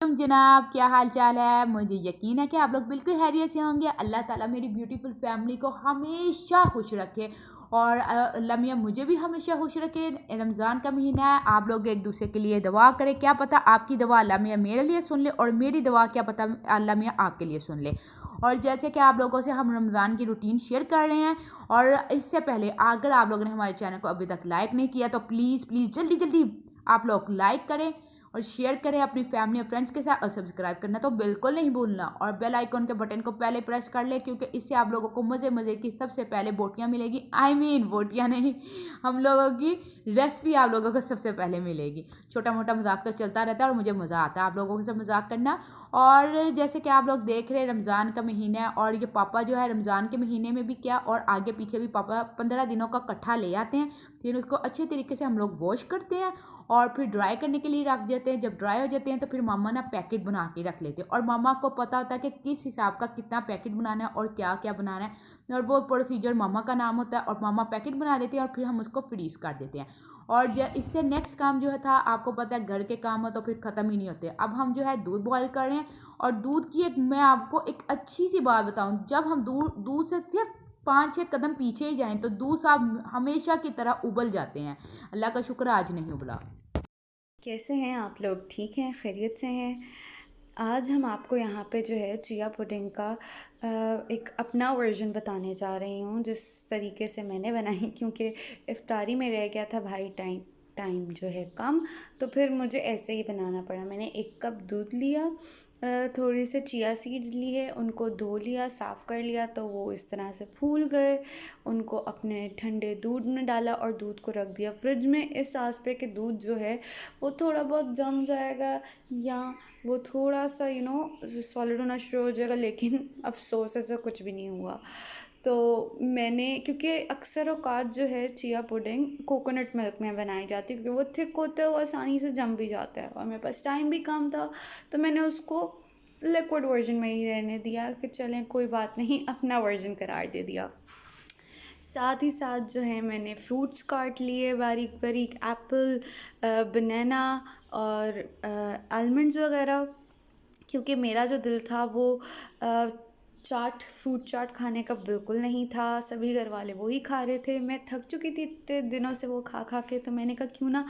वालेकुम जनाब, क्या हाल चाल है। मुझे यकीन है कि आप लोग बिल्कुल खैरियत से होंगे। अल्लाह ताला मेरी ब्यूटीफुल फैमिली को हमेशा खुश रखे और अल्लाह मियाँ मुझे भी हमेशा खुश रखे। रमज़ान का महीना है, आप लोग एक दूसरे के लिए दुआ करें। क्या पता आपकी दुआ अल्लाह मियाँ मेरे लिए सुन ले और मेरी दुआ क्या पता अल्लाह मियाँ आपके लिए सुन ले। और जैसे कि आप लोगों से हम रमज़ान की रूटीन शेयर कर रहे हैं, और इससे पहले अगर आप लोगों ने हमारे चैनल को अभी तक लाइक नहीं किया तो प्लीज़ प्लीज़ जल्दी जल्दी आप लोग लाइक करें और शेयर करें अपनी फैमिली और फ्रेंड्स के साथ, और सब्सक्राइब करना तो बिल्कुल नहीं भूलना, और बेल आइकन के बटन को पहले प्रेस कर ले, क्योंकि इससे आप लोगों को मज़े मज़े की सबसे पहले बोटियाँ मिलेगी। बोटियाँ नहीं, हम लोगों की रेसिपी आप लोगों को सबसे पहले मिलेगी। छोटा मोटा मजाक तो चलता रहता है और मुझे मज़ा आता है आप लोगों के साथ मजाक करना। और जैसे कि आप लोग देख रहे हैं रमज़ान का महीना है, और ये पापा जो है रमज़ान के महीने में भी क्या और आगे पीछे भी पापा 15 दिनों का कट्ठा ले आते हैं। फिर उसको अच्छे तरीके से हम लोग वॉश करते हैं और फिर ड्राई करने के लिए रख देते हैं। जब ड्राई हो जाते हैं तो फिर मामा ना पैकेट बना के रख लेते हैं, और मामा को पता होता है कि किस हिसाब का कितना पैकेट बनाना है और क्या क्या बनाना है, और वो प्रोसीजर मामा का नाम होता है, और मामा पैकेट बना देते हैं और फिर हम उसको फ्रीज कर देते हैं। और इससे नेक्स्ट काम जो है था, आपको पता है घर के काम हो तो फिर ख़त्म ही नहीं होते। अब हम जो है दूध बॉयल कर रहे हैं, और दूध की मैं आपको एक अच्छी सी बात बताऊं, जब हम दूध से सिर्फ 5-6 कदम पीछे ही जाएं तो दूध साहब हमेशा की तरह उबल जाते हैं। अल्लाह का शुक्र आज नहीं उबला। कैसे हैं आप लोग? ठीक हैं, खैरियत से हैं? आज हम आपको यहाँ पे जो है चिया पुडिंग का एक अपना वर्जन बताने जा रही हूँ, जिस तरीके से मैंने बनाई, क्योंकि इफ्तारी में रह गया था भाई टाइम टाइम जो है कम, तो फिर मुझे ऐसे ही बनाना पड़ा। मैंने 1 कप दूध लिया, थोड़ी से चिया सीड्स लिए, उनको धो लिया, साफ़ कर लिया, तो वो इस तरह से फूल गए। उनको अपने ठंडे दूध में डाला और दूध को रख दिया फ्रिज में, इस आस पे कि दूध जो है वो थोड़ा बहुत जम जाएगा या वो थोड़ा सा सॉलिड होना शुरू हो जाएगा। लेकिन अफसोस ऐसा कुछ भी नहीं हुआ। तो मैंने, क्योंकि अक्सर औकात जो है चिया पुडिंग कोकोनट मिल्क में बनाई जाती है, क्योंकि वो थिक होता है, वो आसानी से जम भी जाता है, और मेरे पास टाइम भी कम था, तो मैंने उसको लिक्विड वर्जन में ही रहने दिया कि चलें कोई बात नहीं, अपना वर्जन करार दे दिया। साथ ही साथ जो है मैंने फ्रूट्स काट लिए बारीक बारीक, एप्पल, बनाना और आलमंड्स वगैरह, क्योंकि मेरा जो दिल था वो फ्रूट चाट खाने का बिल्कुल नहीं था। सभी घर वाले वो ही खा रहे थे, मैं थक चुकी थी इतने दिनों से वो खा खा के, तो मैंने कहा क्यों ना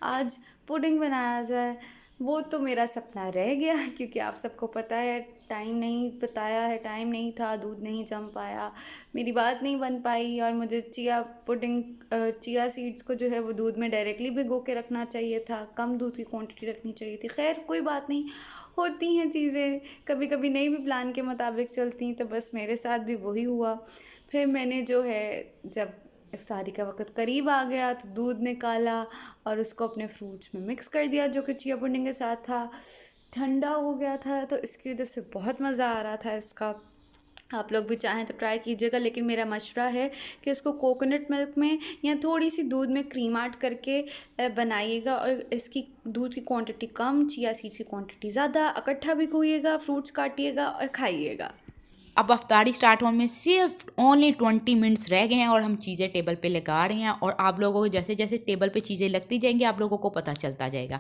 आज पुडिंग बनाया जाए। वो तो मेरा सपना रह गया, क्योंकि आप सबको पता है टाइम नहीं बताया है, टाइम नहीं था, दूध नहीं जम पाया, मेरी बात नहीं बन पाई, और मुझे चिया सीड्स को जो है वो दूध में डायरेक्टली भिगो के रखना चाहिए था, कम दूध की क्वांटिटी रखनी चाहिए थी। खैर कोई बात नहीं, होती हैं चीज़ें, कभी कभी नहीं भी प्लान के मुताबिक चलती, तो बस मेरे साथ भी वही हुआ। फिर मैंने जो है, जब इफ्तारी का वक़्त करीब आ गया, तो दूध निकाला और उसको अपने फ्रूट्स में मिक्स कर दिया, जो कि चिया पुडिंग के साथ था। ठंडा हो गया था, तो इसकी वजह से बहुत मज़ा आ रहा था इसका। आप लोग भी चाहें तो ट्राई कीजिएगा, लेकिन मेरा मशवरा है कि इसको कोकोनट मिल्क में या थोड़ी सी दूध में क्रीम ऐड करके बनाइएगा, और इसकी दूध की क्वांटिटी कम, चिया सीड्स की क्वांटिटी ज़्यादा, इकट्ठा भिगोइएगा, फ्रूट्स काटिएगा और खाइएगा। अब अफ्तारी स्टार्ट होने में सिर्फ ओनली 20 मिनट्स रह गए हैं, और हम चीज़ें टेबल पे लगा रहे हैं, और आप लोगों को जैसे जैसे टेबल पे चीज़ें लगती जाएंगी आप लोगों को पता चलता जाएगा।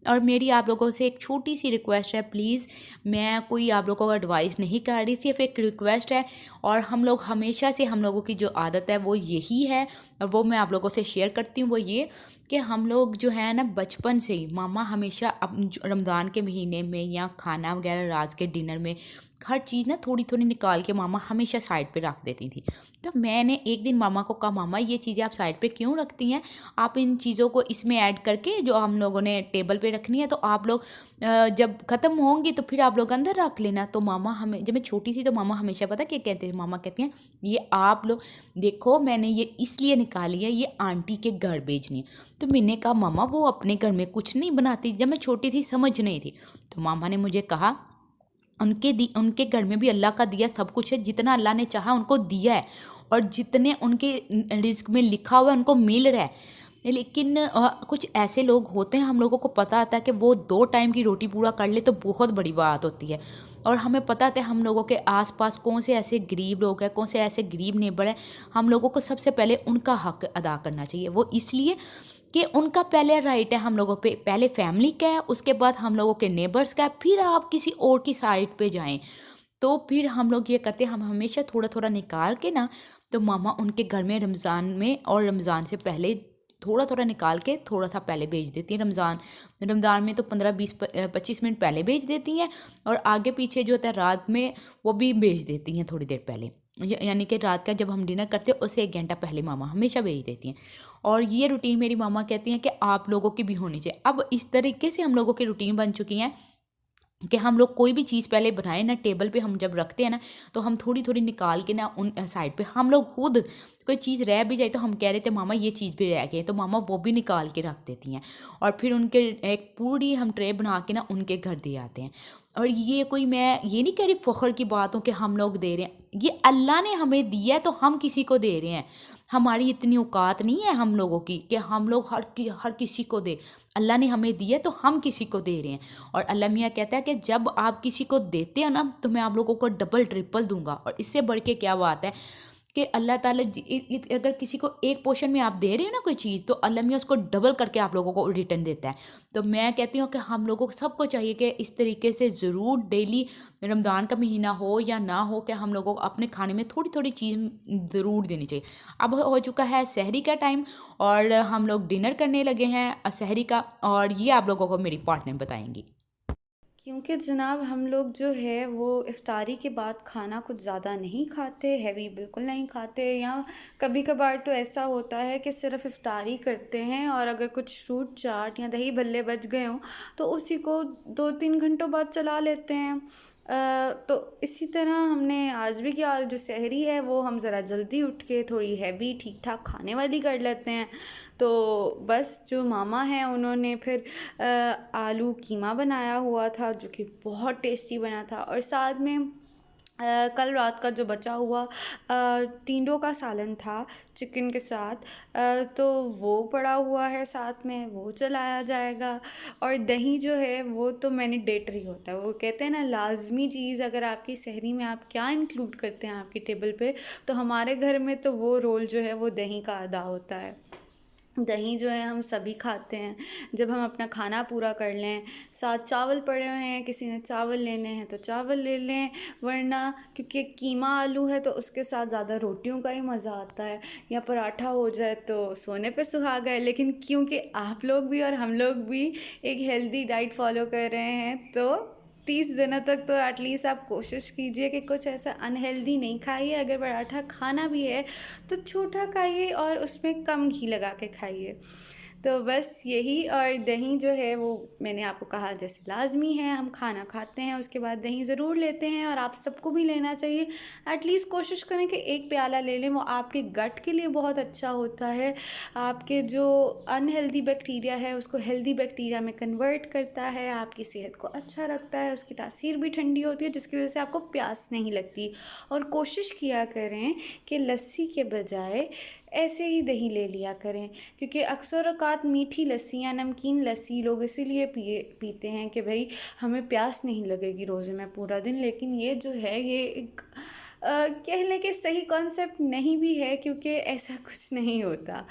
और मेरी आप लोगों से एक छोटी सी रिक्वेस्ट है, प्लीज़, मैं कोई आप लोगों को एडवाइस नहीं कर रही, सिर्फ एक रिक्वेस्ट है। और हम लोग हमेशा से, हम लोगों की जो आदत है वो यही है, और वो मैं आप लोगों से शेयर करती हूँ, वो ये कि हम लोग जो है ना बचपन से ही, मामा हमेशा रमज़ान के महीने में या खाना वगैरह रात के डिनर में हर चीज़ ना थोड़ी थोड़ी निकाल के मामा हमेशा साइड पे रख देती थी। तो मैंने एक दिन मामा को कहा, मामा ये चीज़ें आप साइड पे क्यों रखती हैं, आप इन चीज़ों को इसमें ऐड करके जो हम लोगों ने टेबल पे रखनी है, तो आप लोग जब ख़त्म होंगी तो फिर आप लोग अंदर रख लेना। तो मामा, हमें जब मैं छोटी थी तो मामा हमेशा पता क्या कहते थे, मामा कहती हैं ये आप लोग देखो, मैंने ये इसलिए निकाली है, ये आंटी के घर भेजनी है। तो मैंने कहा मामा वो अपने घर में कुछ नहीं बनाती, जब मैं छोटी थी समझ नहीं थी। तो मामा ने मुझे कहा उनके घर में भी अल्लाह का दिया सब कुछ है, जितना अल्लाह ने चाहा उनको दिया है, और जितने उनके रिज्क में लिखा हुआ है उनको मिल रहा है। लेकिन कुछ ऐसे लोग होते हैं, हम लोगों को पता आता है कि वो 2 टाइम की रोटी पूरा कर ले तो बहुत बड़ी बात होती है, और हमें पता है हम लोगों के आसपास कौन से ऐसे गरीब लोग हैं, कौन से ऐसे गरीब नेबर हैं, हम लोगों को सबसे पहले उनका हक अदा करना चाहिए। वो इसलिए कि उनका पहले राइट है हम लोगों पे, पहले फैमिली का है, उसके बाद हम लोगों के नेबर्स का है, फिर आप किसी और की साइड पे जाएं। तो फिर हम लोग ये करते हैं, हम हमेशा थोड़ा थोड़ा निकाल के ना, तो मामा उनके घर में रमज़ान में और रमज़ान से पहले थोड़ा थोड़ा निकाल के थोड़ा सा पहले भेज देती हैं। रमज़ान में तो 15-20-25 मिनट पहले भेज देती हैं, और आगे पीछे जो होता है रात में वो भी भेज देती हैं थोड़ी देर पहले, यानी कि रात का जब हम डिनर करते हैं उससे 1 घंटा पहले मामा हमेशा भेज देती हैं। और ये रूटीन मेरी मामा कहती हैं कि आप लोगों की भी होनी चाहिए। अब इस तरीके से हम लोगों की रूटीन बन चुकी हैं कि हम लोग कोई भी चीज़ पहले बनाए ना, टेबल पे हम जब रखते हैं ना, तो हम थोड़ी थोड़ी निकाल के ना उन साइड पे हम लोग खुद, कोई चीज़ रह भी जाए तो हम कह रहे थे मामा ये चीज़ भी रह गई है, तो मामा वो भी निकाल के रख देती हैं, और फिर उनके एक पूरी हम ट्रे बना के ना उनके घर दे आते हैं। और ये कोई, मैं ये नहीं कह रही फ़ख्र की बात हो कि हम लोग दे रहे हैं, ये अल्लाह ने हमें दिया है तो हम किसी को दे रहे हैं। हमारी इतनी औकात नहीं है हम लोगों की कि हम लोग हर किसी को दे। अल्लाह ने हमें दिया तो हम किसी को दे रहे हैं। और अल्लाह मियाँ कहता है कि जब आप किसी को देते हो ना, तो मैं आप लोगों को डबल ट्रिपल दूंगा। और इससे बढ़ के क्या बात है कि अल्लाह ताला अगर किसी को एक पोर्शन में आप दे रहे हो ना कोई चीज़, तो अल्लाह मियाँ उसको डबल करके आप लोगों को रिटर्न देता है। तो मैं कहती हूँ कि हम लोगों को सबको चाहिए कि इस तरीके से ज़रूर डेली, रमज़ान का महीना हो या ना हो, कि हम लोगों को अपने खाने में थोड़ी थोड़ी चीज़ ज़रूर देनी चाहिए। अब हो चुका है सहरी का टाइम, और हम लोग डिनर करने लगे हैं सहरी का, और ये आप लोगों को मेरी पार्टनर बताएंगी। क्योंकि जनाब हम लोग जो है वो इफ़्तारी के बाद खाना कुछ ज़्यादा नहीं खाते, हैवी बिल्कुल नहीं खाते, या कभी कभार तो ऐसा होता है कि सिर्फ़ इफ़्तारी करते हैं और अगर कुछ फ्रूट चाट या दही भल्ले बच गए हों तो उसी को 2-3 घंटों बाद चला लेते हैं। तो इसी तरह हमने आज भी किया, और जो सहरी है वो हम ज़रा जल्दी उठ के थोड़ी हैवी ठीक ठाक खाने वाली कर लेते हैं। तो बस जो मामा हैं उन्होंने फिर आलू कीमा बनाया हुआ था जो कि बहुत टेस्टी बना था, और साथ में कल रात का जो बचा हुआ टिंडों का सालन था चिकन के साथ, तो वो पड़ा हुआ है, साथ में वो चलाया जाएगा। और दही जो है वो तो मैंडेटरी होता है, वो कहते हैं ना लाजमी चीज़, अगर आपकी सहरी में आप क्या इंक्लूड करते हैं आपकी टेबल पे, तो हमारे घर में तो वो रोल जो है वो दही का अदा होता है। दही जो है हम सभी खाते हैं जब हम अपना खाना पूरा कर लें। साथ चावल पड़े हुए हैं, किसी ने चावल लेने हैं तो चावल ले लें, वरना क्योंकि कीमा आलू है तो उसके साथ ज़्यादा रोटियों का ही मज़ा आता है, या पराठा हो जाए तो सोने पे सुहागा है। लेकिन क्योंकि आप लोग भी और हम लोग भी एक हेल्दी डाइट फॉलो कर रहे हैं, तो 30 दिनों तक तो एटलीस्ट आप कोशिश कीजिए कि कुछ ऐसा अनहेल्दी नहीं खाइए। अगर पराठा खाना भी है तो छोटा खाइए और उसमें कम घी लगा के खाइए। तो बस यही, और दही जो है वो मैंने आपको कहा जैसे लाजमी है, हम खाना खाते हैं उसके बाद दही ज़रूर लेते हैं, और आप सबको भी लेना चाहिए। एटलीस्ट कोशिश करें कि एक प्याला ले लें, वो आपके गट के लिए बहुत अच्छा होता है, आपके जो अनहेल्दी बैक्टीरिया है उसको हेल्दी बैक्टीरिया में कन्वर्ट करता है, आपकी सेहत को अच्छा रखता है, उसकी तासीर भी ठंडी होती है जिसकी वजह से आपको प्यास नहीं लगती। और कोशिश किया करें कि लस्सी के बजाय ऐसे ही दही ले लिया करें, क्योंकि अक्सर औक़ात मीठी लस्सी या नमकीन लस्सी लोग इसीलिए पीते हैं कि भाई हमें प्यास नहीं लगेगी रोज़े में पूरा दिन। लेकिन ये जो है ये एक कह लें कि सही कॉन्सेप्ट नहीं भी है, क्योंकि ऐसा कुछ नहीं होता।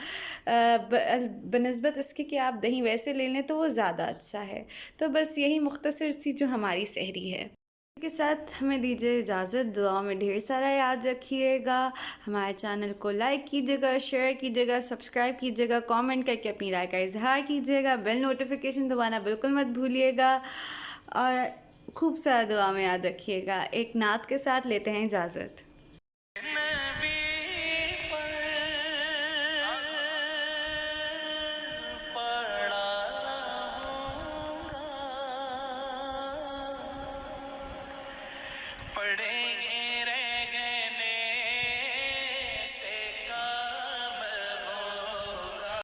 बनिस्बत इसके कि आप दही वैसे ले लें तो वो ज़्यादा अच्छा है। तो बस यही मुख्तसर सी जो हमारी सहरी है के साथ हमें दीजिए इजाज़त। दुआ में ढेर सारा याद रखिएगा, हमारे चैनल को लाइक कीजिएगा, शेयर कीजिएगा, सब्सक्राइब कीजिएगा, कमेंट करके अपनी राय का इजहार कीजिएगा, बेल नोटिफिकेशन दबाना बिल्कुल मत भूलिएगा, और खूब सारा दुआ में याद रखिएगा। एक नात के साथ लेते हैं इजाज़त।